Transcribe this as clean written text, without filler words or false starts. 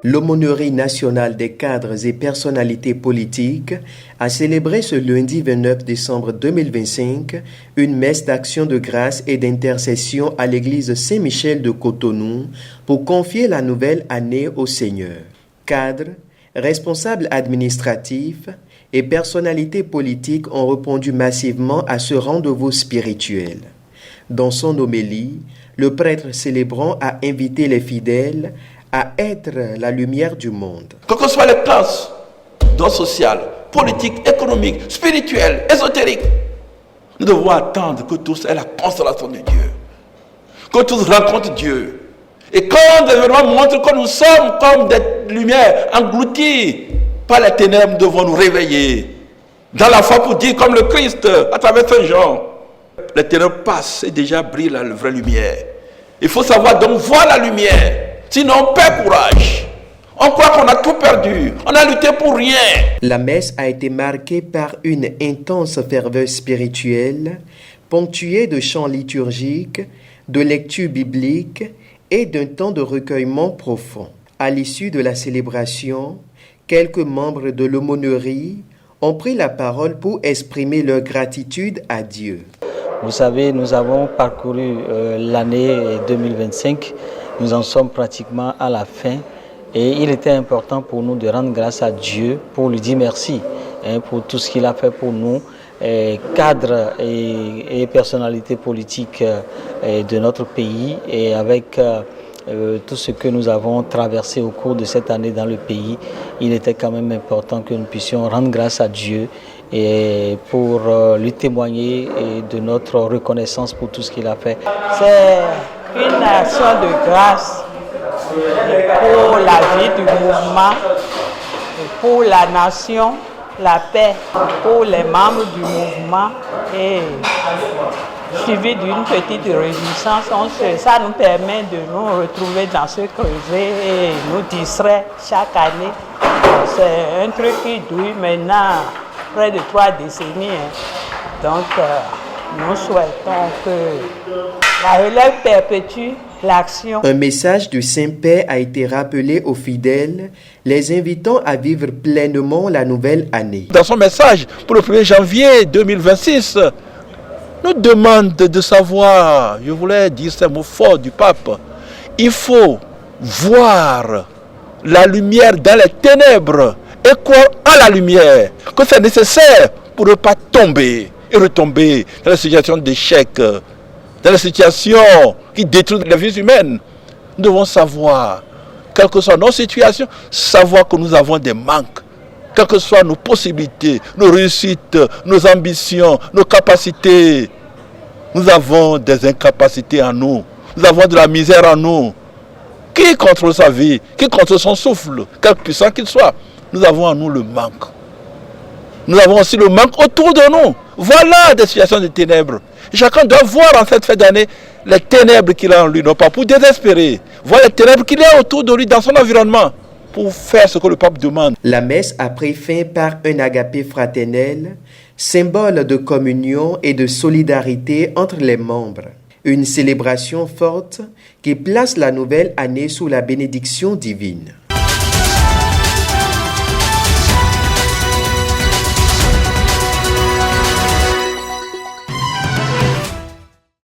L'aumônerie nationale des cadres et personnalités politiques a célébré ce lundi 29 décembre 2025 une messe d'action de grâce et d'intercession à l'église Saint-Michel de Cotonou pour confier la nouvelle année au Seigneur. Cadres, responsables administratifs et personnalités politiques ont répondu massivement à ce rendez-vous spirituel. Dans son homélie, le prêtre célébrant a invité les fidèles à être la lumière du monde. Quelles que soient les classes, d'ordre social, politique, économique, spirituel, ésotérique, nous devons attendre que tous aient la consolation de Dieu, que tous rencontrent Dieu. Et quand les événements montrent que nous sommes comme des lumières englouties par les ténèbres, nous devons nous réveiller dans la foi pour dire comme le Christ à travers Saint Jean, les ténèbres passent et déjà brille la vraie lumière. Il faut savoir donc voir la lumière. Sinon, on perd courage. On croit qu'on a tout perdu. On a lutté pour rien. La messe a été marquée par une intense ferveur spirituelle, ponctuée de chants liturgiques, de lectures bibliques et d'un temps de recueillement profond. À l'issue de la célébration, quelques membres de l'aumônerie ont pris la parole pour exprimer leur gratitude à Dieu. Vous savez, nous avons parcouru l'année 2025. Nous en sommes pratiquement à la fin et il était important pour nous de rendre grâce à Dieu pour lui dire merci pour tout ce qu'il a fait pour nous, cadres et personnalités politiques de notre pays et avec tout ce que nous avons traversé au cours de cette année dans le pays. Il était quand même important que nous puissions rendre grâce à Dieu et pour lui témoigner de notre reconnaissance pour tout ce qu'il a fait. C'est une action de grâce pour la vie du mouvement, pour la nation, la paix, pour les membres du mouvement et suivi d'une petite réjouissance. Ça nous permet de nous retrouver dans ce creuset et nous distraire chaque année. C'est un truc qui dure maintenant près de 3 décennies. Donc, nous souhaitons que la relève perpétue l'action. Un message du Saint-Père a été rappelé aux fidèles, les invitant à vivre pleinement la nouvelle année. Dans son message pour le 1er janvier 2026, nous demande de savoir, je voulais dire ces mots forts du pape, il faut voir la lumière dans les ténèbres et croire à la lumière, que c'est nécessaire pour ne pas tomber et retomber dans la situation d'échec, dans la situation qui détruit la vie humaine. Nous devons savoir, quelles que soient nos situations, savoir que nous avons des manques, quelles que soient nos possibilités, nos réussites, nos ambitions, nos capacités. Nous avons des incapacités en nous, nous avons de la misère en nous. Qui contrôle sa vie, qui contrôle son souffle, quelque puissant qu'il soit, nous avons en nous le manque. Nous avons aussi le manque autour de nous. Voilà des situations de ténèbres. Chacun doit voir en cette fête d'année les ténèbres qu'il a en lui, non pas pour désespérer. Voir les ténèbres qu'il a autour de lui dans son environnement pour faire ce que le pape demande. La messe a pris fin par un agapé fraternel, symbole de communion et de solidarité entre les membres. Une célébration forte qui place la nouvelle année sous la bénédiction divine.